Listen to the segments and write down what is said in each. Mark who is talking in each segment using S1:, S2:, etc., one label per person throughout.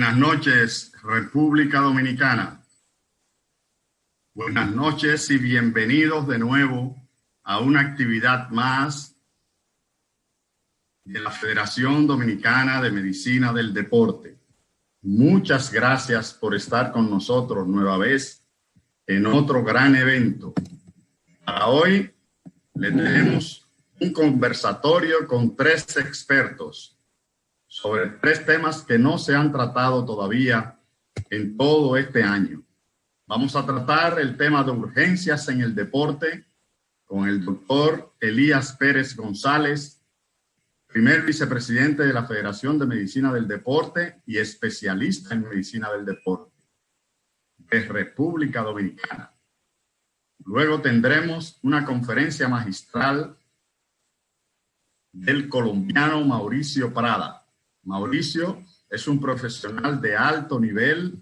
S1: Buenas noches, República Dominicana. Buenas noches y bienvenidos de nuevo a una actividad más de la Federación Dominicana de Medicina del Deporte. Muchas gracias por estar con nosotros nueva vez en otro gran evento. Para hoy le tenemos un conversatorio con 3 expertos sobre 3 temas que no se han tratado todavía en todo este año. Vamos a tratar el tema de urgencias en el deporte con el doctor Elías Pérez González, primer vicepresidente de la Federación de Medicina del Deporte y especialista en medicina del deporte de República Dominicana. Luego tendremos una conferencia magistral del colombiano Mauricio Prada. Mauricio es un profesional de alto nivel,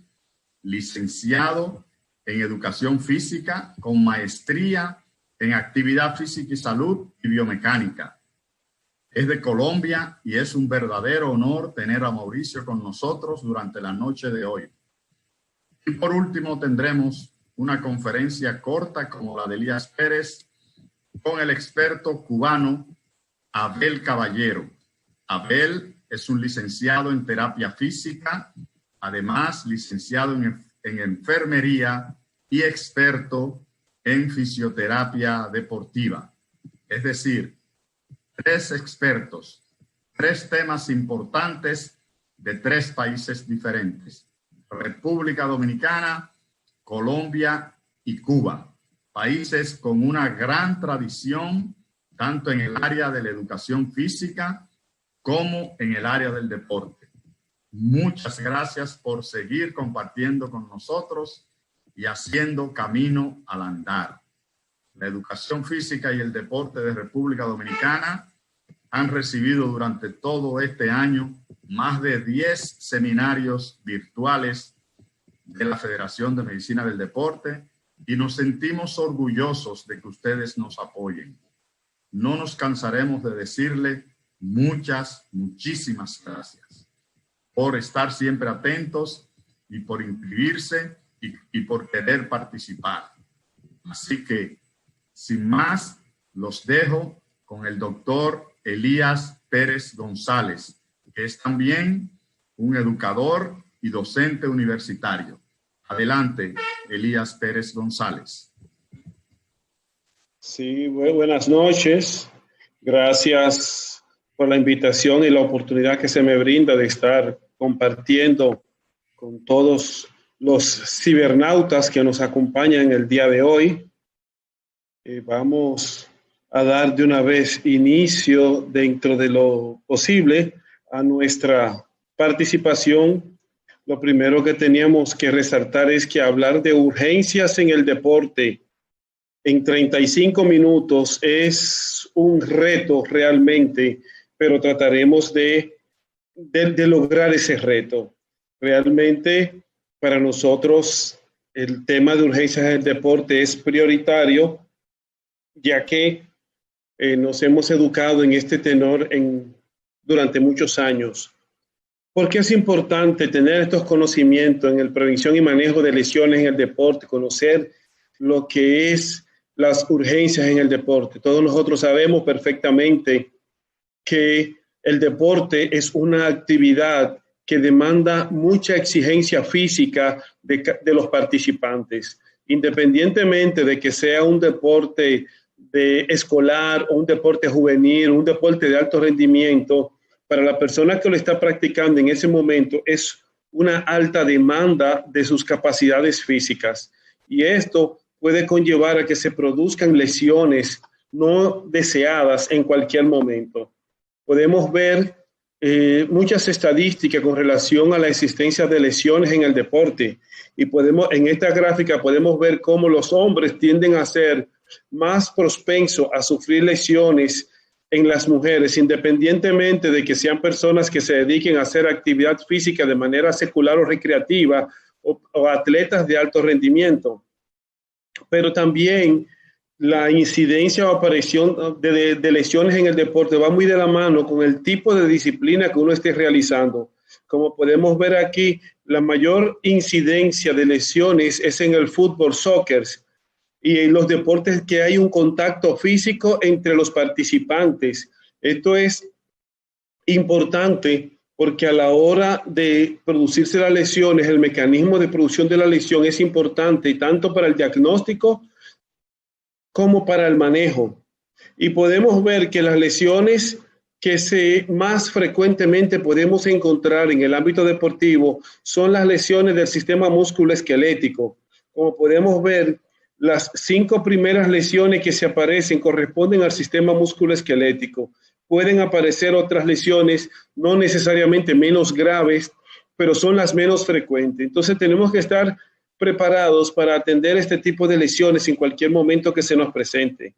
S1: licenciado en educación física, con maestría en actividad física y salud y biomecánica. Es de Colombia y es un verdadero honor tener a Mauricio con nosotros durante la noche de hoy. Y por último tendremos una conferencia corta como la de Elías Pérez con el experto cubano Abel Caballero. Abel es un licenciado en terapia física, además licenciado en enfermería y experto en fisioterapia deportiva. Es decir, 3 expertos, 3 temas importantes de 3 países diferentes: República Dominicana, Colombia y Cuba. Países con una gran tradición, tanto en el área de la educación física como en el área del deporte. Muchas gracias por seguir compartiendo con nosotros y haciendo camino al andar. La educación física y el deporte de República Dominicana han recibido durante todo este año más de 10 seminarios virtuales de la Federación de Medicina del Deporte y nos sentimos orgullosos de que ustedes nos apoyen. No nos cansaremos de decirle muchísimas gracias por estar siempre atentos y por inscribirse y por querer participar. Así que, sin más, los dejo con el doctor Elías Pérez González, que es también un educador y docente universitario. Adelante, Elías Pérez González.
S2: Sí, buenas noches. Gracias por la invitación y la oportunidad que se me brinda de estar compartiendo con todos los cibernautas que nos acompañan en el día de hoy. Vamos a dar de una vez inicio, dentro de lo posible, a nuestra participación. Lo primero que teníamos que resaltar es que hablar de urgencias en el deporte en 35 minutos es un reto realmente, pero trataremos de lograr ese reto. Realmente para nosotros el tema de urgencias en el deporte es prioritario, ya que nos hemos educado en este tenor durante muchos años. ¿Por qué es importante tener estos conocimientos en la prevención y manejo de lesiones en el deporte? Conocer lo que es las urgencias en el deporte. Todos nosotros sabemos perfectamente que el deporte es una actividad que demanda mucha exigencia física de los participantes, independientemente de que sea un deporte escolar o un deporte juvenil, un deporte de alto rendimiento. Para la persona que lo está practicando en ese momento es una alta demanda de sus capacidades físicas, y esto puede conllevar a que se produzcan lesiones no deseadas en cualquier momento. Podemos ver muchas estadísticas con relación a la existencia de lesiones en el deporte, y en esta gráfica podemos ver cómo los hombres tienden a ser más propensos a sufrir lesiones en las mujeres, independientemente de que sean personas que se dediquen a hacer actividad física de manera secular o recreativa o atletas de alto rendimiento. Pero también la incidencia o aparición de lesiones en el deporte va muy de la mano con el tipo de disciplina que uno esté realizando. Como podemos ver aquí, la mayor incidencia de lesiones es en el fútbol, soccer, y en los deportes que hay un contacto físico entre los participantes. Esto es importante porque a la hora de producirse las lesiones, el mecanismo de producción de la lesión es importante tanto para el diagnóstico como para el manejo. Y podemos ver que las lesiones que más frecuentemente podemos encontrar en el ámbito deportivo son las lesiones del sistema musculoesquelético. Como podemos ver, las 5 primeras lesiones que se aparecen corresponden al sistema musculoesquelético. Pueden aparecer otras lesiones, no necesariamente menos graves, pero son las menos frecuentes. Entonces tenemos que estar preparados para atender este tipo de lesiones en cualquier momento que se nos presente.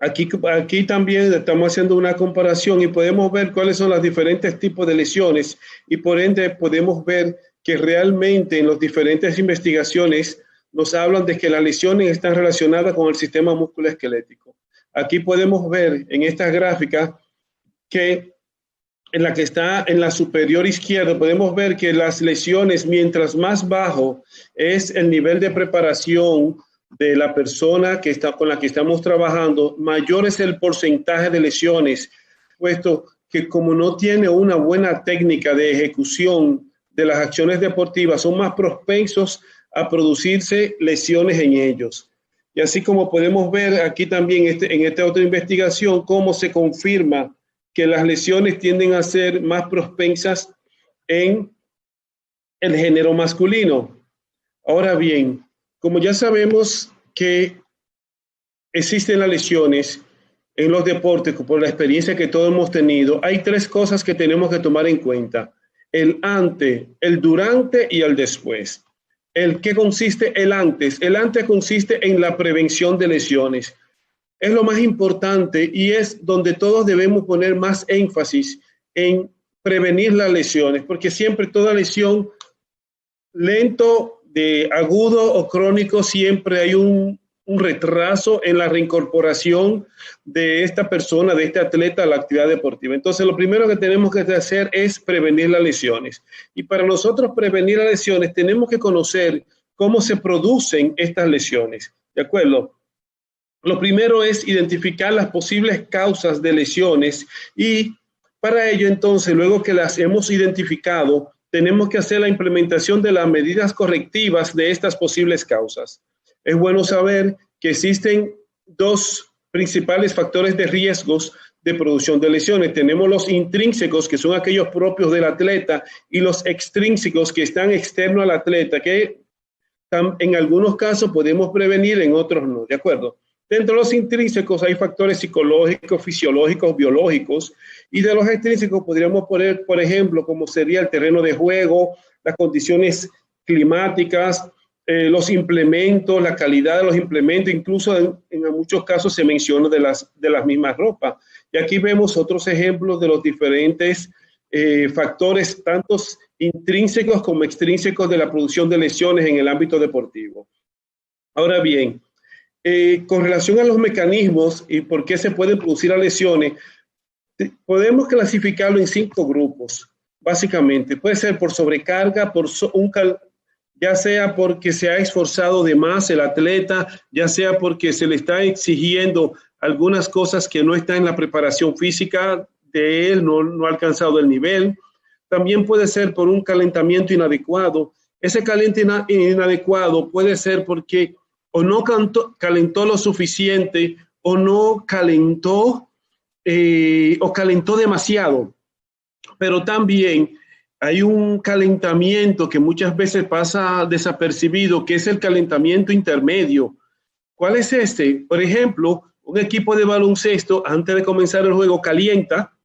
S2: Aquí también estamos haciendo una comparación y podemos ver cuáles son los diferentes tipos de lesiones y por ende podemos ver que realmente en las diferentes investigaciones nos hablan de que las lesiones están relacionadas con el sistema musculoesquelético. Aquí podemos ver en esta gráfica que en la que está en la superior izquierda, podemos ver que las lesiones, mientras más bajo es el nivel de preparación de la persona con la que estamos trabajando, mayor es el porcentaje de lesiones, puesto que como no tiene una buena técnica de ejecución de las acciones deportivas, son más propensos a producirse lesiones en ellos. Y así como podemos ver aquí también en esta otra investigación, cómo se confirma que las lesiones tienden a ser más propensas en el género masculino. Ahora bien, como ya sabemos que existen las lesiones en los deportes, por la experiencia que todos hemos tenido, hay 3 cosas que tenemos que tomar en cuenta: el antes, el durante y el después. ¿El qué consiste el antes? El antes consiste en la prevención de lesiones. Es lo más importante y es donde todos debemos poner más énfasis en prevenir las lesiones, porque siempre toda lesión, lento, de agudo o crónico, siempre hay un retraso en la reincorporación de esta persona, de este atleta a la actividad deportiva. Entonces, lo primero que tenemos que hacer es prevenir las lesiones. Y para nosotros prevenir las lesiones, tenemos que conocer cómo se producen estas lesiones. ¿De acuerdo? Lo primero es identificar las posibles causas de lesiones y para ello, entonces, luego que las hemos identificado, tenemos que hacer la implementación de las medidas correctivas de estas posibles causas. Es bueno saber que existen 2 principales factores de riesgos de producción de lesiones. Tenemos los intrínsecos, que son aquellos propios del atleta, y los extrínsecos, que están externos al atleta, que en algunos casos podemos prevenir, en otros no. ¿De acuerdo? Dentro de los intrínsecos hay factores psicológicos, fisiológicos, biológicos, y de los extrínsecos podríamos poner, por ejemplo, como sería el terreno de juego, las condiciones climáticas, los implementos, la calidad de los implementos, incluso en muchos casos se menciona de las mismas ropas. Y aquí vemos otros ejemplos de los diferentes factores, tanto intrínsecos como extrínsecos de la producción de lesiones en el ámbito deportivo. Ahora bien, con relación a los mecanismos y por qué se pueden producir las lesiones, podemos clasificarlo en 5 grupos, básicamente. Puede ser por sobrecarga, ya sea porque se ha esforzado de más el atleta, ya sea porque se le está exigiendo algunas cosas que no están en la preparación física de él, no ha alcanzado el nivel. También puede ser por un calentamiento inadecuado. Ese calentamiento inadecuado puede ser porque o no calentó lo suficiente o no calentó o calentó demasiado. Pero también hay un calentamiento que muchas veces pasa desapercibido, que es el calentamiento intermedio. ¿Cuál es este? Por ejemplo, un equipo de baloncesto, antes de comenzar el juego, calienta,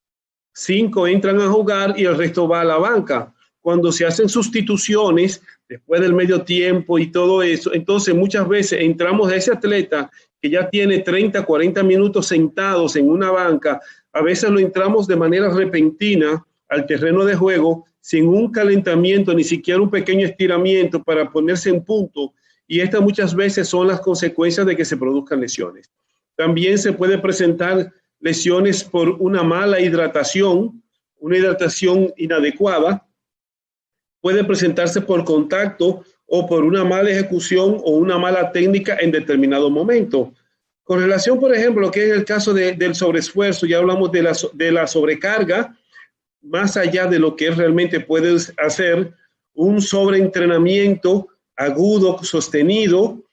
S2: 5 entran a jugar y el resto va a la banca. Cuando se hacen sustituciones, después del medio tiempo y todo eso, entonces muchas veces entramos a ese atleta que ya tiene 30, 40 minutos sentados en una banca, a veces lo entramos de manera repentina al terreno de juego, sin un calentamiento, ni siquiera un pequeño estiramiento para ponerse en punto, y estas muchas veces son las consecuencias de que se produzcan lesiones. También se puede presentar lesiones por una mala hidratación una hidratación inadecuada puede presentarse por contacto o por una mala ejecución o una mala técnica en determinado momento. Con relación, por ejemplo, lo que es el caso del sobreesfuerzo, ya hablamos de la sobrecarga, más allá de lo que realmente puedes hacer, un sobreentrenamiento agudo, sostenido,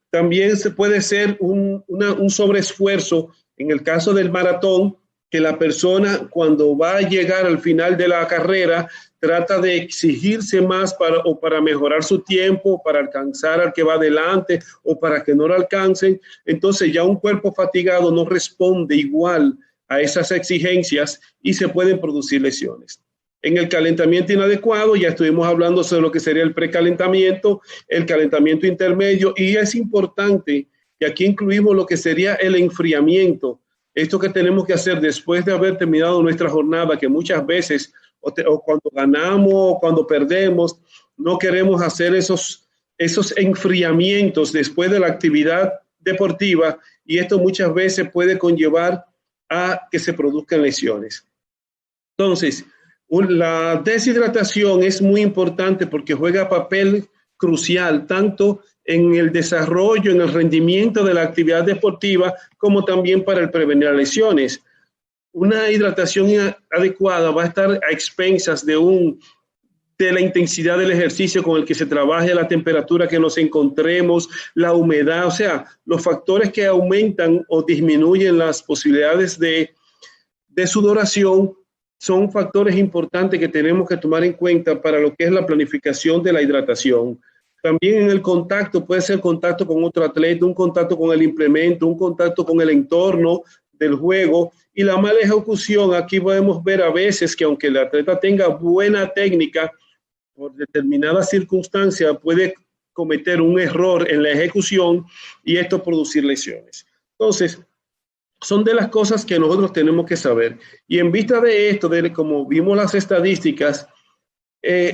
S2: también se puede ser un sobreesfuerzo. En el caso del maratón, que la persona cuando va a llegar al final de la carrera trata de exigirse más para mejorar su tiempo, para alcanzar al que va adelante o para que no lo alcancen. Entonces ya un cuerpo fatigado no responde igual a esas exigencias y se pueden producir lesiones. En el calentamiento inadecuado ya estuvimos hablando sobre lo que sería el precalentamiento, el calentamiento intermedio, y es importante que aquí incluimos lo que sería el enfriamiento. Esto que tenemos que hacer después de haber terminado nuestra jornada, que muchas veces o cuando ganamos o cuando perdemos, no queremos hacer esos enfriamientos después de la actividad deportiva, y esto muchas veces puede conllevar a que se produzcan lesiones. Entonces, la deshidratación es muy importante porque juega papel crucial tanto en el desarrollo, en el rendimiento de la actividad deportiva, como también para el prevenir lesiones. Una hidratación adecuada va a estar a expensas de la intensidad del ejercicio con el que se trabaje, la temperatura que nos encontremos, la humedad, o sea, los factores que aumentan o disminuyen las posibilidades de sudoración son factores importantes que tenemos que tomar en cuenta para lo que es la planificación de la hidratación. También en el contacto, puede ser contacto con otro atleta, un contacto con el implemento, un contacto con el entorno del juego, y la mala ejecución. Aquí podemos ver a veces que aunque el atleta tenga buena técnica, por determinadas circunstancias puede cometer un error en la ejecución y esto producir lesiones. Entonces, son de las cosas que nosotros tenemos que saber. Y en vista de esto, como vimos las estadísticas,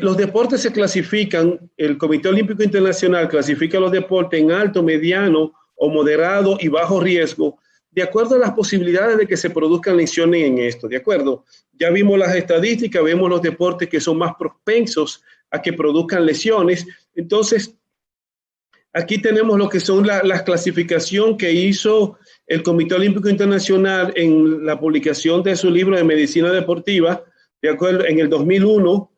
S2: los deportes se clasifican, el Comité Olímpico Internacional clasifica los deportes en alto, mediano o moderado y bajo riesgo, de acuerdo a las posibilidades de que se produzcan lesiones en esto, ¿de acuerdo? Ya vimos las estadísticas, vemos los deportes que son más propensos a que produzcan lesiones. Entonces, aquí tenemos lo que son la clasificación que hizo el Comité Olímpico Internacional en la publicación de su libro de medicina deportiva, de acuerdo, en el 2001,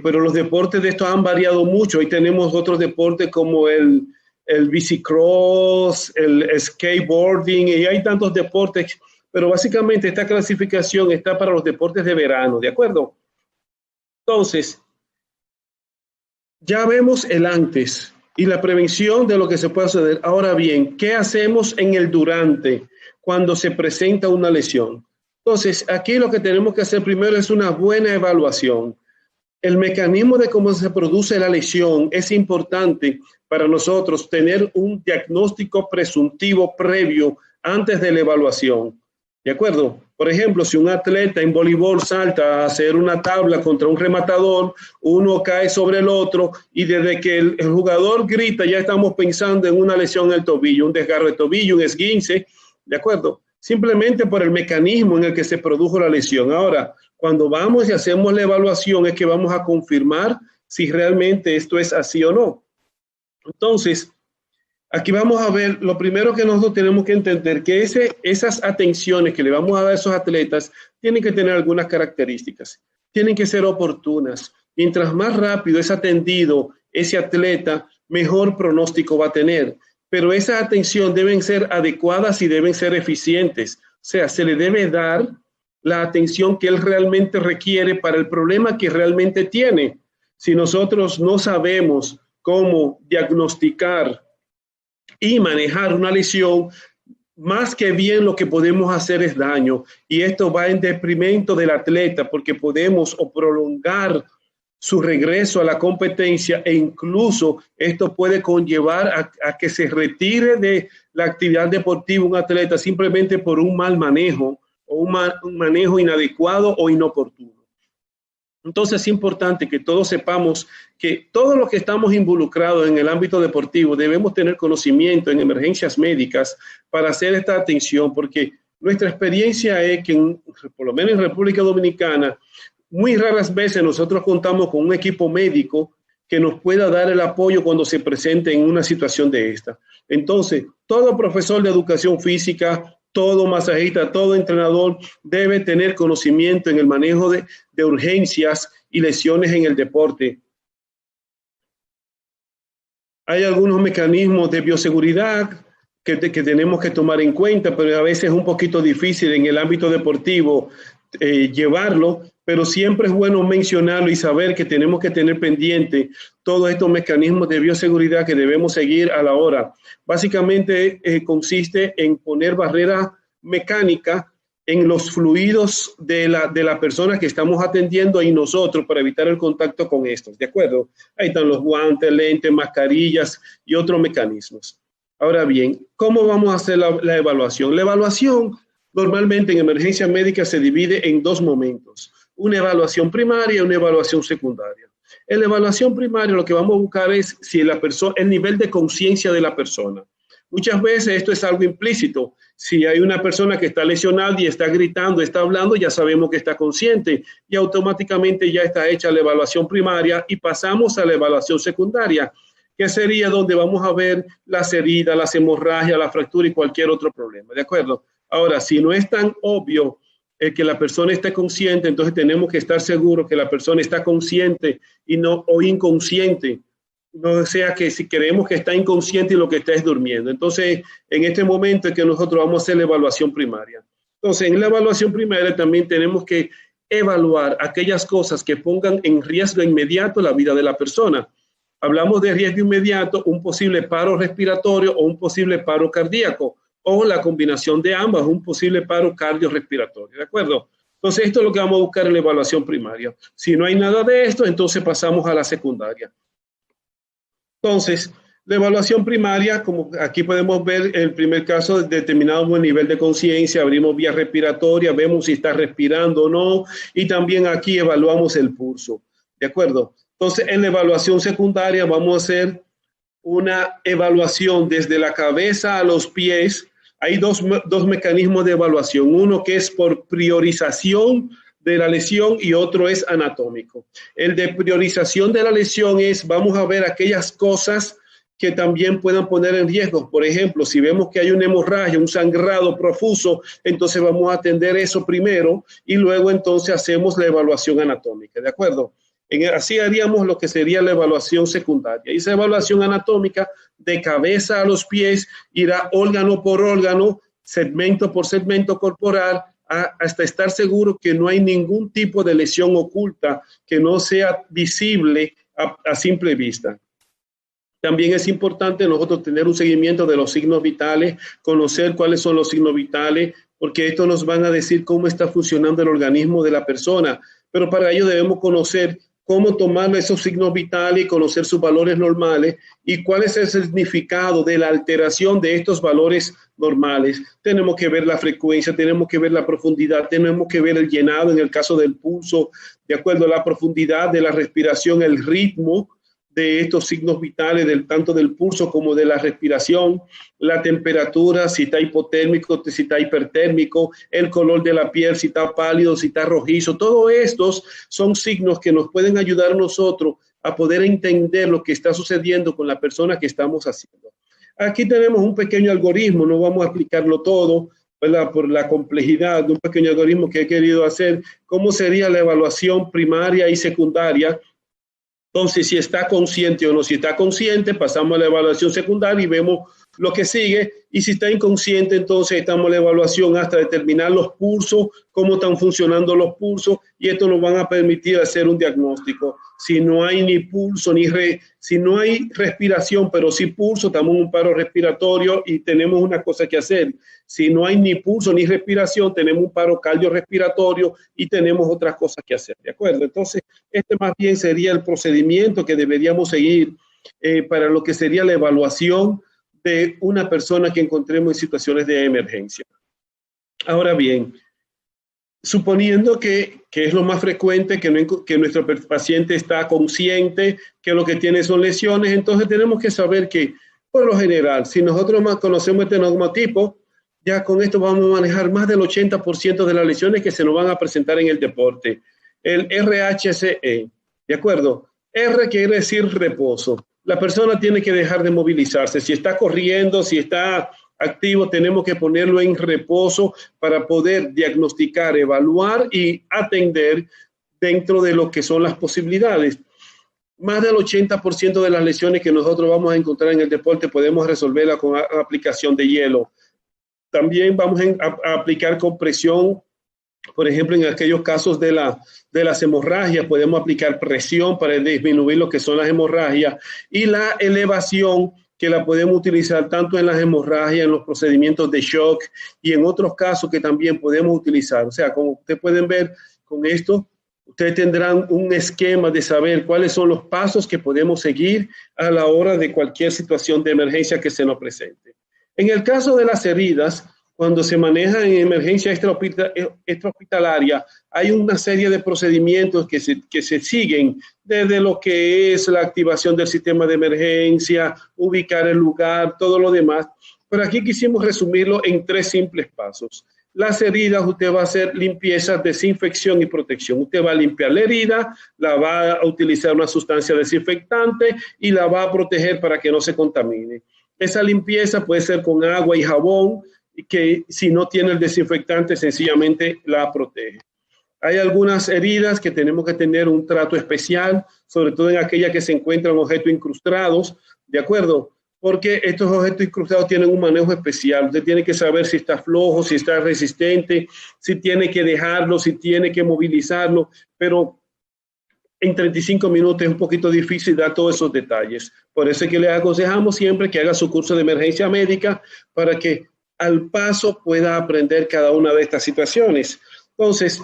S2: pero los deportes de estos han variado mucho. Hoy tenemos otros deportes como el bicicross, el skateboarding, y hay tantos deportes, pero básicamente esta clasificación está para los deportes de verano, ¿de acuerdo? Entonces, ya vemos el antes y la prevención de lo que se puede suceder. Ahora bien, ¿qué hacemos en el durante cuando se presenta una lesión? Entonces, aquí lo que tenemos que hacer primero es una buena evaluación. El mecanismo de cómo se produce la lesión es importante para nosotros tener un diagnóstico presuntivo previo antes de la evaluación. ¿De acuerdo? Por ejemplo, si un atleta en voleibol salta a hacer una tabla contra un rematador, uno cae sobre el otro y desde que el jugador grita ya estamos pensando en una lesión en el tobillo, un desgarro de tobillo, un esguince, ¿de acuerdo? Simplemente por el mecanismo en el que se produjo la lesión. Ahora, cuando vamos y hacemos la evaluación es que vamos a confirmar si realmente esto es así o no. Entonces, aquí vamos a ver, lo primero que nosotros tenemos que entender que esas atenciones que le vamos a dar a esos atletas tienen que tener algunas características, tienen que ser oportunas. Mientras más rápido es atendido ese atleta, mejor pronóstico va a tener. Pero esas atenciones deben ser adecuadas y deben ser eficientes. O sea, se le debe dar la atención que él realmente requiere para el problema que realmente tiene. Si nosotros no sabemos cómo diagnosticar y manejar una lesión, más que bien lo que podemos hacer es daño. Y esto va en detrimento del atleta porque podemos o prolongar su regreso a la competencia e incluso esto puede conllevar a que se retire de la actividad deportiva un atleta simplemente por un mal manejo o un manejo inadecuado o inoportuno. Entonces es importante que todos sepamos que todos los que estamos involucrados en el ámbito deportivo debemos tener conocimiento en emergencias médicas para hacer esta atención, porque nuestra experiencia es que, por lo menos en República Dominicana, Muy raras veces nosotros contamos con un equipo médico que nos pueda dar el apoyo cuando se presente en una situación de esta. Entonces, todo profesor de educación física, todo masajista, todo entrenador debe tener conocimiento en el manejo de urgencias y lesiones en el deporte. Hay algunos mecanismos de bioseguridad que tenemos que tomar en cuenta, pero a veces es un poquito difícil en el ámbito deportivo llevarlo, pero siempre es bueno mencionarlo y saber que tenemos que tener pendiente todos estos mecanismos de bioseguridad que debemos seguir a la hora. Básicamente consiste en poner barrera mecánica en los fluidos de la persona que estamos atendiendo y nosotros para evitar el contacto con estos, ¿de acuerdo? Ahí están los guantes, lentes, mascarillas y otros mecanismos. Ahora bien, ¿cómo vamos a hacer la evaluación? La evaluación normalmente en emergencia médica se divide en dos momentos, una evaluación primaria y una evaluación secundaria. En la evaluación primaria lo que vamos a buscar es si el nivel de conciencia de la persona. Muchas veces esto es algo implícito. Si hay una persona que está lesionada y está gritando, está hablando, ya sabemos que está consciente y automáticamente ya está hecha la evaluación primaria y pasamos a la evaluación secundaria, que sería donde vamos a ver las heridas, las hemorragias, la fractura y cualquier otro problema, ¿de acuerdo? Ahora, si no es tan obvio que la persona esté consciente, entonces tenemos que estar seguros que la persona está consciente o inconsciente. No sea que si creemos que está inconsciente y lo que está es durmiendo. Entonces, en este momento es que nosotros vamos a hacer la evaluación primaria. Entonces, en la evaluación primaria también tenemos que evaluar aquellas cosas que pongan en riesgo inmediato la vida de la persona. Hablamos de riesgo inmediato, un posible paro respiratorio o un posible paro cardíaco, o la combinación de ambas, un posible paro cardiorrespiratorio, ¿de acuerdo? Entonces, esto es lo que vamos a buscar en la evaluación primaria. Si no hay nada de esto, entonces pasamos a la secundaria. Entonces, la evaluación primaria, como aquí podemos ver el primer caso, determinado el nivel de conciencia, abrimos vía respiratoria, vemos si está respirando o no, y también aquí evaluamos el pulso, ¿de acuerdo? Entonces, en la evaluación secundaria vamos a hacer una evaluación desde la cabeza a los pies. Hay dos mecanismos de evaluación, uno que es por priorización de la lesión y otro es anatómico. El de priorización de la lesión es, vamos a ver aquellas cosas que también puedan poner en riesgo. Por ejemplo, si vemos que hay una hemorragia, un sangrado profuso, entonces vamos a atender eso primero y luego entonces hacemos la evaluación anatómica, ¿de acuerdo? Así haríamos lo que sería la evaluación secundaria. Y esa evaluación anatómica de cabeza a los pies irá órgano por órgano, segmento por segmento corporal, hasta estar seguro que no hay ningún tipo de lesión oculta que no sea visible a simple vista. También es importante nosotros tener un seguimiento de los signos vitales, conocer cuáles son los signos vitales, porque estos nos van a decir cómo está funcionando el organismo de la persona. Pero para ello debemos conocer cómo tomar esos signos vitales y conocer sus valores normales y cuál es el significado de la alteración de estos valores normales. Tenemos que ver la frecuencia, tenemos que ver la profundidad, tenemos que ver el llenado en el caso del pulso, de acuerdo a la profundidad de la respiración, el ritmo de estos signos vitales, tanto del pulso como de la respiración, la temperatura, si está hipotérmico, si está hipertérmico, el color de la piel, si está pálido, si está rojizo. Todos estos son signos que nos pueden ayudar a nosotros a poder entender lo que está sucediendo con la persona que estamos haciendo. Aquí tenemos un pequeño algoritmo, no vamos a explicarlo todo, ¿verdad? Por la complejidad de un pequeño algoritmo que he querido hacer, cómo sería la evaluación primaria y secundaria. Entonces, si está consciente o no, si está consciente, pasamos a la evaluación secundaria y vemos lo que sigue. Y si está inconsciente, entonces estamos en la evaluación hasta determinar los pulsos, cómo están funcionando los pulsos, y esto nos van a permitir hacer un diagnóstico. Si no hay ni pulso, si no hay respiración, pero sí pulso, estamos en un paro respiratorio y tenemos una cosa que hacer. Si no hay ni pulso ni respiración, tenemos un paro cardiorrespiratorio y tenemos otras cosas que hacer, ¿de acuerdo? Entonces, este más bien sería el procedimiento que deberíamos seguir para lo que sería la evaluación de una persona que encontremos en situaciones de emergencia. Ahora bien, suponiendo que es lo más frecuente, que nuestro paciente está consciente, que lo que tiene son lesiones, entonces tenemos que saber que, por lo general, si nosotros más conocemos este neumotipo, ya con esto vamos a manejar más del 80% de las lesiones que se nos van a presentar en el deporte. el RHCE, ¿de acuerdo? R quiere decir reposo. La persona tiene que dejar de movilizarse. Si está corriendo, si está activo, tenemos que ponerlo en reposo para poder diagnosticar, evaluar y atender dentro de lo que son las posibilidades. Más del 80% de las lesiones que nosotros vamos a encontrar en el deporte podemos resolverla con aplicación de hielo. También vamos a aplicar compresión, por ejemplo, en aquellos casos de las hemorragias, podemos aplicar presión para disminuir lo que son las hemorragias y la elevación que la podemos utilizar tanto en las hemorragias, en los procedimientos de shock y en otros casos que también podemos utilizar. O sea, como ustedes pueden ver con esto, ustedes tendrán un esquema de saber cuáles son los pasos que podemos seguir a la hora de cualquier situación de emergencia que se nos presente. En el caso de las heridas, cuando se maneja en emergencia extrahospitalaria, hay una serie de procedimientos que se siguen, desde lo que es la activación del sistema de emergencia, ubicar el lugar, todo lo demás. Pero aquí quisimos resumirlo en 3 simples pasos. Las heridas, usted va a hacer limpieza, desinfección y protección. Usted va a limpiar la herida, la va a utilizar una sustancia desinfectante y la va a proteger para que no se contamine. Esa limpieza puede ser con agua y jabón, que si no tiene el desinfectante, sencillamente la protege. Hay algunas heridas que tenemos que tener un trato especial, sobre todo en aquellas que se encuentran objetos incrustados, ¿de acuerdo? Porque estos objetos incrustados tienen un manejo especial. Usted tiene que saber si está flojo, si está resistente, si tiene que dejarlo, si tiene que movilizarlo, pero en 35 minutos es un poquito difícil dar todos esos detalles. Por eso es que le aconsejamos siempre que haga su curso de emergencia médica para que al paso pueda aprender cada una de estas situaciones. Entonces,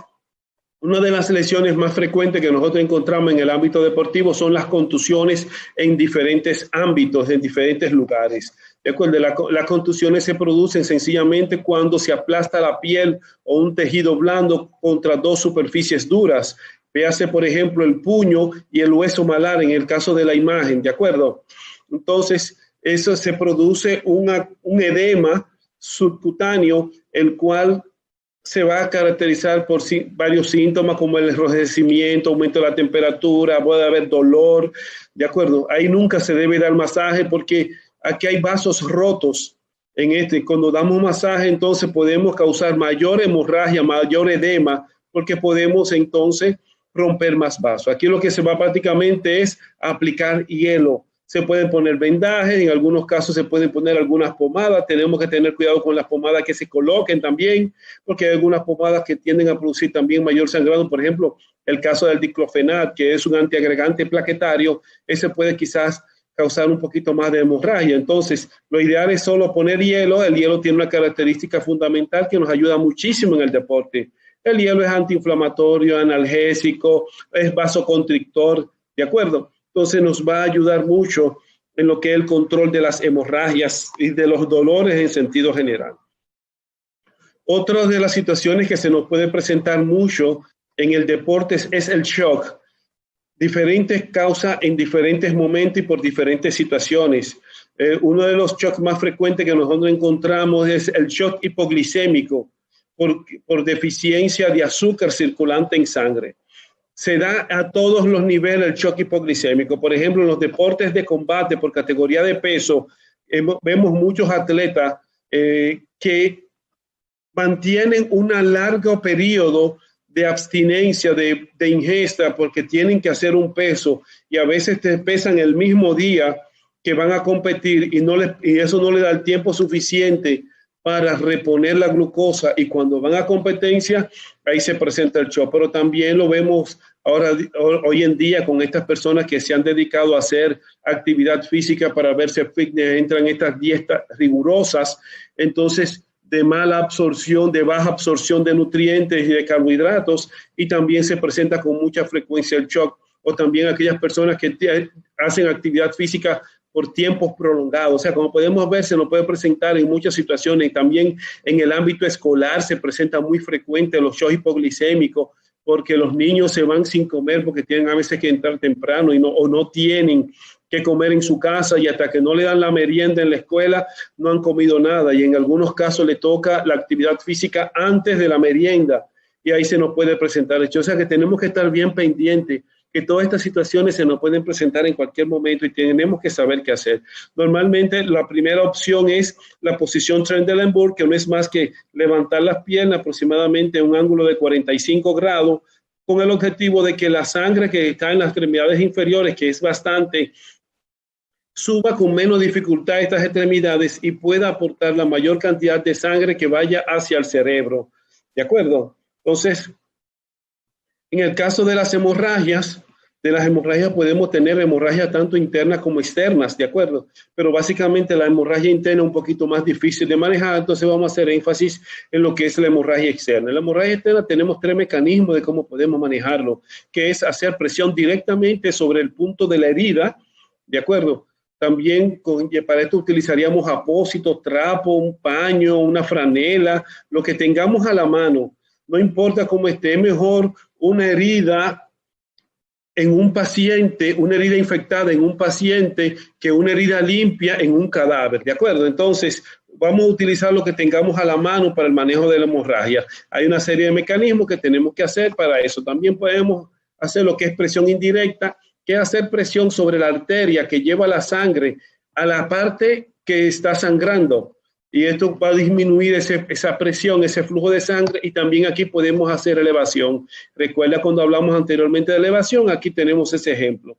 S2: una de las lesiones más frecuentes que nosotros encontramos en el ámbito deportivo son las contusiones en diferentes ámbitos, en diferentes lugares. De acuerdo, las contusiones se producen sencillamente cuando se aplasta la piel o un tejido blando contra 2 superficies duras. Véase, por ejemplo, el puño y el hueso malar en el caso de la imagen, ¿de acuerdo? Entonces, eso se produce un edema subcutáneo, el cual se va a caracterizar por varios síntomas como el enrojecimiento, aumento de la temperatura, puede haber dolor, ¿de acuerdo? Ahí nunca se debe dar masaje porque aquí hay vasos rotos cuando damos masaje entonces podemos causar mayor hemorragia, mayor edema, porque podemos entonces romper más vasos. Aquí lo que se va prácticamente es aplicar hielo. Se pueden poner vendajes, en algunos casos se pueden poner algunas pomadas. Tenemos que tener cuidado con las pomadas que se coloquen también, porque hay algunas pomadas que tienden a producir también mayor sangrado. Por ejemplo, el caso del diclofenac, que es un antiagregante plaquetario, ese puede quizás causar un poquito más de hemorragia. Entonces, lo ideal es solo poner hielo. El hielo tiene una característica fundamental que nos ayuda muchísimo en el deporte. El hielo es antiinflamatorio, analgésico, es vasoconstrictor, ¿de acuerdo? Entonces nos va a ayudar mucho en lo que es el control de las hemorragias y de los dolores en sentido general. Otra de las situaciones que se nos puede presentar mucho en el deporte es el shock. Diferentes causas en diferentes momentos y por diferentes situaciones. Uno de los shocks más frecuentes que nosotros encontramos es el shock hipoglicémico por deficiencia de azúcar circulante en sangre. Se da a todos los niveles el shock hipoglicémico. Por ejemplo, en los deportes de combate por categoría de peso, vemos muchos atletas que mantienen un largo periodo de abstinencia, de ingesta, porque tienen que hacer un peso y a veces te pesan el mismo día que van a competir y eso no le da el tiempo suficiente para reponer la glucosa, y cuando van a competencia, ahí se presenta el shock. Pero también lo vemos hoy en día con estas personas que se han dedicado a hacer actividad física para verse fitness, entran en estas dietas rigurosas, entonces de mala absorción, de baja absorción de nutrientes y de carbohidratos, y también se presenta con mucha frecuencia el shock. O también aquellas personas que hacen actividad física por tiempos prolongados. O sea, como podemos ver, se nos puede presentar en muchas situaciones. También en el ámbito escolar se presenta muy frecuente los shocks hipoglicémicos, porque los niños se van sin comer porque tienen a veces que entrar temprano o no tienen que comer en su casa, y hasta que no le dan la merienda en la escuela no han comido nada, y en algunos casos le toca la actividad física antes de la merienda. y ahí se nos puede presentar hecho. O sea que tenemos que estar bien pendientes, que todas estas situaciones se nos pueden presentar en cualquier momento y tenemos que saber qué hacer. Normalmente la primera opción es la posición Trendelenburg, que no es más que levantar las piernas aproximadamente a un ángulo de 45 grados, con el objetivo de que la sangre que está en las extremidades inferiores, que es bastante, suba con menos dificultad a estas extremidades y pueda aportar la mayor cantidad de sangre que vaya hacia el cerebro. ¿De acuerdo? Entonces, en el caso de las hemorragias podemos tener hemorragias tanto internas como externas, ¿de acuerdo? Pero básicamente la hemorragia interna es un poquito más difícil de manejar, entonces vamos a hacer énfasis en lo que es la hemorragia externa. En la hemorragia externa tenemos 3 mecanismos de cómo podemos manejarlo, que es hacer presión directamente sobre el punto de la herida, ¿de acuerdo? También para esto utilizaríamos apósitos, trapo, un paño, una franela, lo que tengamos a la mano. No importa cómo esté, mejor una herida en un paciente, una herida infectada en un paciente que una herida limpia en un cadáver, ¿de acuerdo? Entonces, vamos a utilizar lo que tengamos a la mano para el manejo de la hemorragia. Hay una serie de mecanismos que tenemos que hacer para eso. También podemos hacer lo que es presión indirecta, que es hacer presión sobre la arteria que lleva la sangre a la parte que está sangrando. Y esto va a disminuir esa presión, ese flujo de sangre, y también aquí podemos hacer elevación. Recuerda cuando hablamos anteriormente de elevación, aquí tenemos ese ejemplo.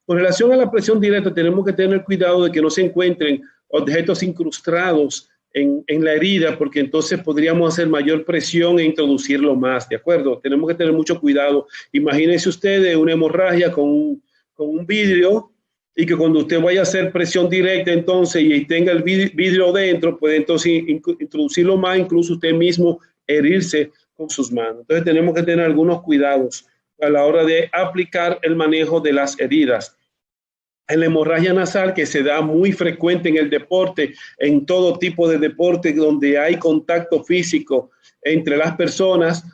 S2: Con relación a la presión directa, tenemos que tener cuidado de que no se encuentren objetos incrustados en la herida, porque entonces podríamos hacer mayor presión e introducirlo más, ¿de acuerdo? Tenemos que tener mucho cuidado. Imagínense ustedes una hemorragia con un vidrio, y que cuando usted vaya a hacer presión directa entonces y tenga el vidrio dentro, puede entonces introducirlo más, incluso usted mismo herirse con sus manos. Entonces tenemos que tener algunos cuidados a la hora de aplicar el manejo de las heridas. En la hemorragia nasal, que se da muy frecuente en el deporte, en todo tipo de deporte donde hay contacto físico entre las personas,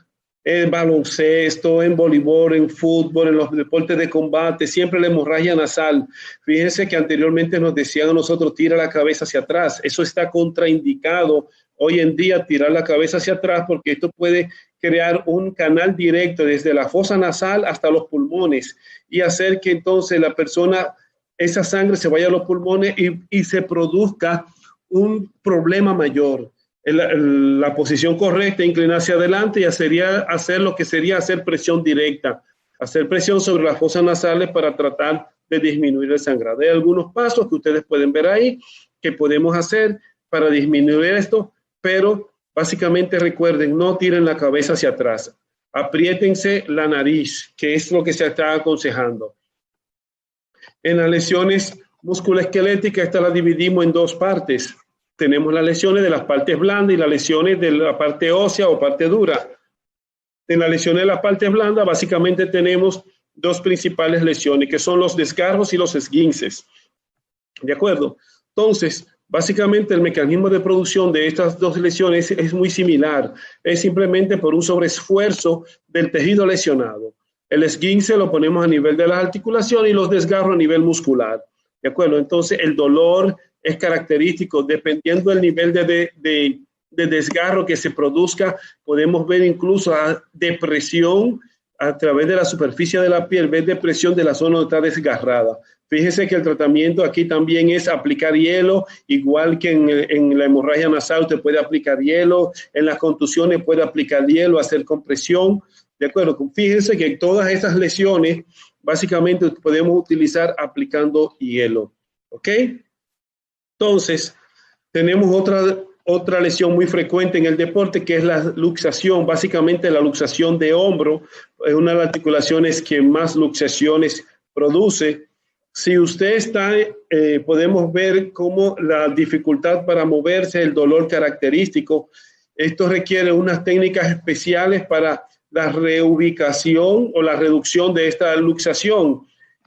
S2: en baloncesto, en voleibol, en fútbol, en los deportes de combate, siempre la hemorragia nasal. Fíjense que anteriormente nos decían a nosotros, tira la cabeza hacia atrás. Eso está contraindicado hoy en día, tirar la cabeza hacia atrás, porque esto puede crear un canal directo desde la fosa nasal hasta los pulmones y hacer que entonces la persona, esa sangre se vaya a los pulmones y se produzca un problema mayor. La posición correcta, inclinar hacia adelante, y sería hacer lo que sería hacer presión directa, hacer presión sobre las fosas nasales para tratar de disminuir el sangrado. Hay algunos pasos que ustedes pueden ver ahí que podemos hacer para disminuir esto, pero básicamente recuerden, no tiren la cabeza hacia atrás, apriétense la nariz, que es lo que se está aconsejando. En las lesiones musculoesqueléticas, esta la dividimos en 2 partes. Tenemos las lesiones de las partes blandas y las lesiones de la parte ósea o parte dura. En las lesiones de la parte blanda, básicamente tenemos 2 principales lesiones, que son los desgarros y los esguinces. ¿De acuerdo? Entonces, básicamente el mecanismo de producción de estas 2 lesiones es muy similar. Es simplemente por un sobreesfuerzo del tejido lesionado. El esguince lo ponemos a nivel de las articulaciones y los desgarros a nivel muscular. ¿De acuerdo? Entonces, el dolor es característico, dependiendo del nivel de desgarro que se produzca, podemos ver incluso depresión a través de la superficie de la piel, ver depresión de la zona donde está desgarrada. Fíjese que el tratamiento aquí también es aplicar hielo, igual que en la hemorragia nasal usted puede aplicar hielo, en las contusiones puede aplicar hielo, hacer compresión, ¿de acuerdo? Fíjense que todas estas lesiones básicamente podemos utilizar aplicando hielo, ¿ok? Entonces, tenemos otra lesión muy frecuente en el deporte, que es la luxación. Básicamente, la luxación de hombro es una de las articulaciones que más luxaciones produce. Si usted está, podemos ver cómo la dificultad para moverse, el dolor característico. Esto requiere unas técnicas especiales para la reubicación o la reducción de esta luxación.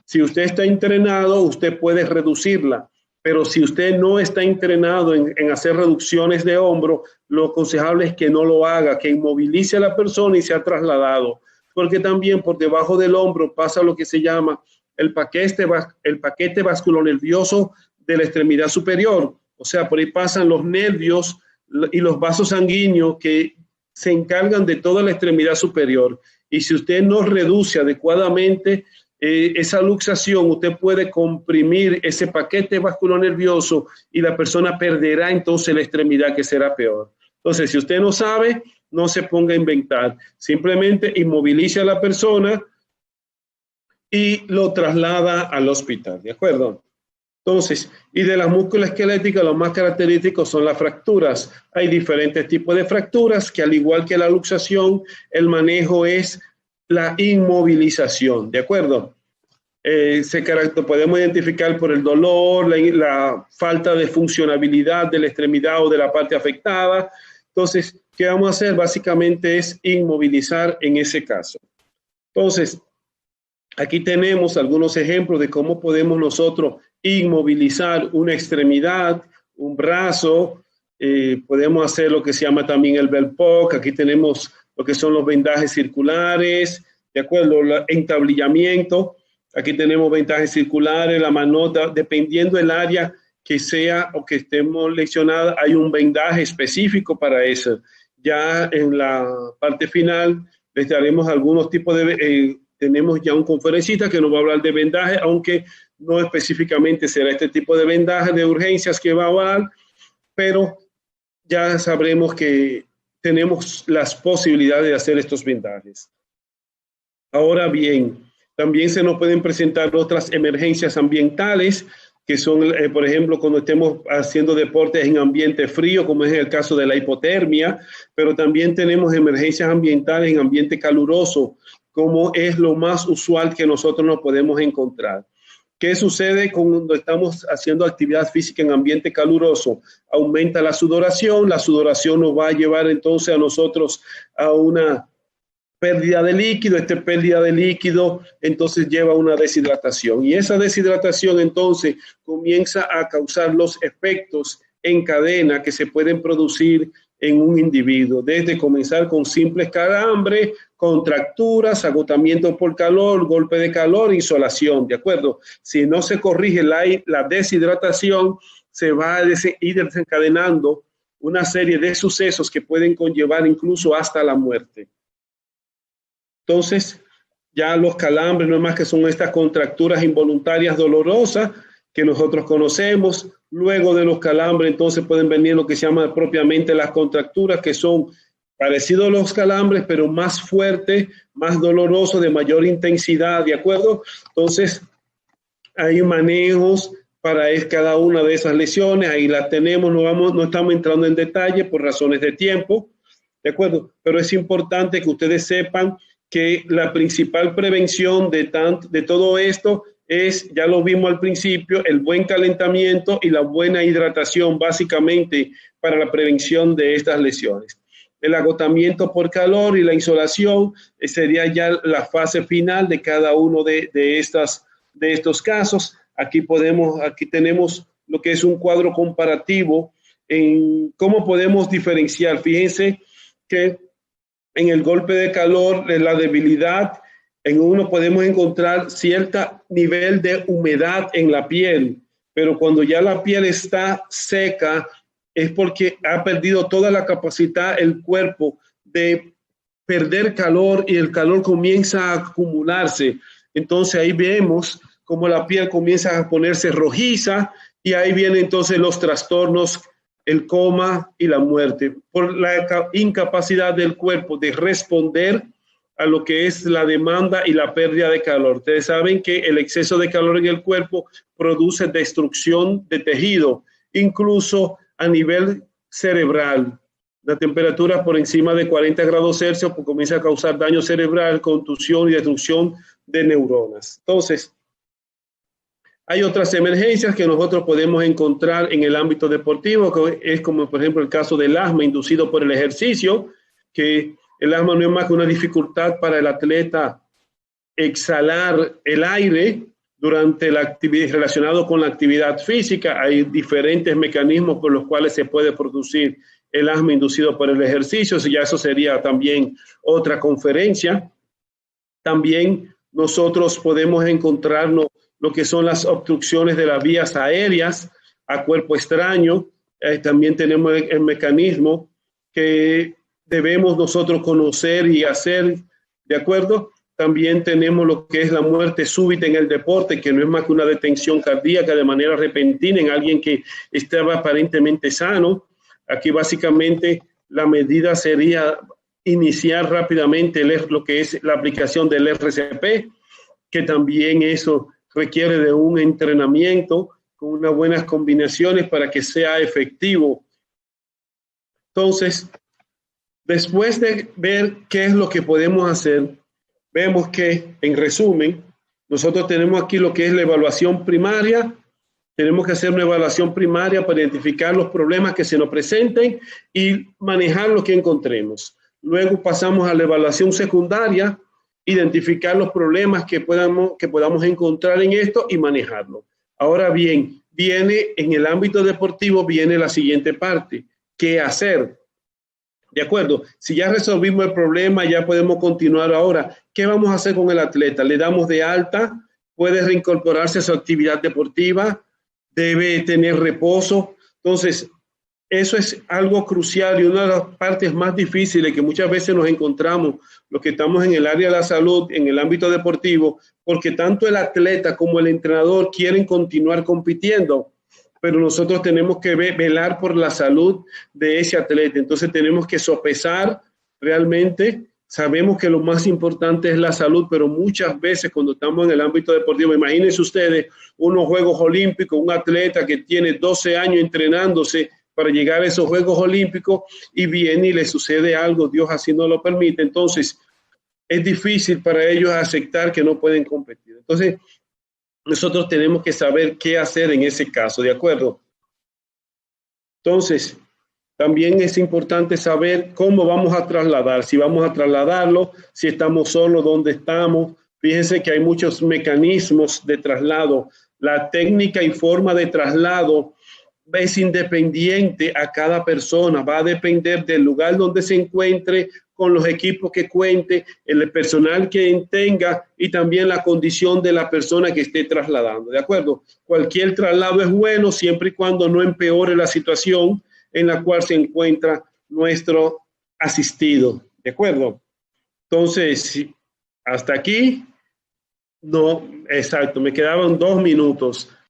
S2: Si usted está entrenado, usted puede reducirla. Pero si usted no está entrenado en hacer reducciones de hombro, lo aconsejable es que no lo haga, que inmovilice a la persona y sea trasladado. Porque también por debajo del hombro pasa lo que se llama el paquete vasculonervioso de la extremidad superior. O sea, por ahí pasan los nervios y los vasos sanguíneos que se encargan de toda la extremidad superior. Y si usted no reduce adecuadamente esa luxación, usted puede comprimir ese paquete vasculonervioso y la persona perderá entonces la extremidad, que será peor. Entonces, si usted no sabe, no se ponga a inventar. Simplemente inmovilice a la persona y lo traslada al hospital, ¿de acuerdo? Entonces, y de las musculoesqueléticas, lo más característicos son las fracturas. Hay diferentes tipos de fracturas que, al igual que la luxación, el manejo es la inmovilización, ¿de acuerdo? Podemos identificar por el dolor, la falta de funcionabilidad de la extremidad o de la parte afectada. Entonces, ¿qué vamos a hacer? Básicamente es inmovilizar en ese caso. Entonces, aquí tenemos algunos ejemplos de cómo podemos nosotros inmovilizar una extremidad, un brazo. Podemos hacer lo que se llama también el Belpoc. Aquí tenemos lo que son los vendajes circulares, ¿de acuerdo? El entablillamiento. Aquí tenemos vendajes circulares, la manota, dependiendo del área que sea o que estemos lesionada, hay un vendaje específico para eso. Ya en la parte final les daremos algunos tipos de... tenemos ya un conferencista que nos va a hablar de vendaje, aunque no específicamente será este tipo de vendaje de urgencias que va a hablar, pero ya sabremos que tenemos las posibilidades de hacer estos vendajes. Ahora bien, también se nos pueden presentar otras emergencias ambientales, que son, por ejemplo, cuando estemos haciendo deportes en ambiente frío, como es el caso de la hipotermia, pero también tenemos emergencias ambientales en ambiente caluroso, como es lo más usual que nosotros nos podemos encontrar. ¿Qué sucede cuando estamos haciendo actividad física en ambiente caluroso? Aumenta la sudoración nos va a llevar entonces a nosotros a una pérdida de líquido. Esta pérdida de líquido entonces lleva a una deshidratación, y esa deshidratación entonces comienza a causar los efectos en cadena que se pueden producir en un individuo, desde comenzar con simples calambres, contracturas, agotamiento por calor, golpe de calor, insolación, ¿de acuerdo? Si no se corrige la deshidratación, se va a ir desencadenando una serie de sucesos que pueden conllevar incluso hasta la muerte. Entonces, ya los calambres no es más que son estas contracturas involuntarias dolorosas que nosotros conocemos. Luego de los calambres, entonces pueden venir lo que se llama propiamente las contracturas, que son parecidos a los calambres, pero más fuertes, más dolorosos, de mayor intensidad, ¿de acuerdo? Entonces, hay manejos para cada una de esas lesiones. Ahí las tenemos, no estamos entrando en detalle por razones de tiempo, ¿de acuerdo? Pero es importante que ustedes sepan que la principal prevención de todo esto es, ya lo vimos al principio, el buen calentamiento y la buena hidratación, básicamente para la prevención de estas lesiones. El agotamiento por calor y la insolación sería ya la fase final de cada uno de estos casos. Aquí tenemos lo que es un cuadro comparativo en cómo podemos diferenciar. Fíjense que en el golpe de calor, en la debilidad, en uno podemos encontrar cierto nivel de humedad en la piel, pero cuando ya la piel está seca, es porque ha perdido toda la capacidad el cuerpo de perder calor, y el calor comienza a acumularse. Entonces ahí vemos cómo la piel comienza a ponerse rojiza, y ahí vienen entonces los trastornos, el coma y la muerte, por la incapacidad del cuerpo de responder a lo que es la demanda y la pérdida de calor. Ustedes saben que el exceso de calor en el cuerpo produce destrucción de tejido, incluso a nivel cerebral. La temperatura por encima de 40 grados Celsius pues comienza a causar daño cerebral, contusión y destrucción de neuronas. Entonces, hay otras emergencias que nosotros podemos encontrar en el ámbito deportivo, que es como por ejemplo el caso del asma inducido por el ejercicio, que el asma no es más que una dificultad para el atleta exhalar el aire durante la actividad, relacionado con la actividad física. Hay diferentes mecanismos por los cuales se puede producir el asma inducido por el ejercicio, y ya eso sería también otra conferencia. También nosotros podemos encontrarnos lo que son las obstrucciones de las vías aéreas a cuerpo extraño. También tenemos el mecanismo que debemos nosotros conocer y hacer, ¿de acuerdo? También tenemos lo que es la muerte súbita en el deporte, que no es más que una detención cardíaca de manera repentina en alguien que estaba aparentemente sano. Aquí básicamente la medida sería iniciar rápidamente lo que es la aplicación del RCP, que también eso requiere de un entrenamiento con unas buenas combinaciones para que sea efectivo. Entonces, después de ver qué es lo que podemos hacer, vemos que, en resumen, nosotros tenemos aquí lo que es la evaluación primaria. Tenemos que hacer una evaluación primaria para identificar los problemas que se nos presenten y manejar lo que encontremos. Luego pasamos a la evaluación secundaria, identificar los problemas que podamos encontrar en esto y manejarlo. Ahora bien, viene en el ámbito deportivo, viene la siguiente parte, ¿qué hacer? De acuerdo, si ya resolvimos el problema, ya podemos continuar ahora. ¿Qué vamos a hacer con el atleta? ¿Le damos de alta? ¿Puede reincorporarse a su actividad deportiva? ¿Debe tener reposo? Entonces, eso es algo crucial y una de las partes más difíciles que muchas veces nos encontramos los que estamos en el área de la salud, en el ámbito deportivo, porque tanto el atleta como el entrenador quieren continuar compitiendo, pero nosotros tenemos que velar por la salud de ese atleta. Entonces tenemos que sopesar realmente. Sabemos que lo más importante es la salud, pero muchas veces cuando estamos en el ámbito deportivo, imagínense ustedes unos Juegos Olímpicos, un atleta que tiene 12 años entrenándose para llegar a esos Juegos Olímpicos y viene y le sucede algo, Dios así no lo permite. Entonces es difícil para ellos aceptar que no pueden competir. Entonces nosotros tenemos que saber qué hacer en ese caso, ¿de acuerdo? Entonces, también es importante saber cómo vamos a trasladar, si vamos a trasladarlo, si estamos solos, dónde estamos. Fíjense que hay muchos mecanismos de traslado. La técnica y forma de traslado es independiente a cada persona, va a depender del lugar donde se encuentre, con los equipos que cuente, el personal que tenga y también la condición de la persona que esté trasladando, ¿de acuerdo? Cualquier traslado es bueno siempre y cuando no empeore la situación en la cual se encuentra nuestro asistido, ¿de acuerdo? Entonces, hasta aquí, no, exacto, me quedaban 2 minutos.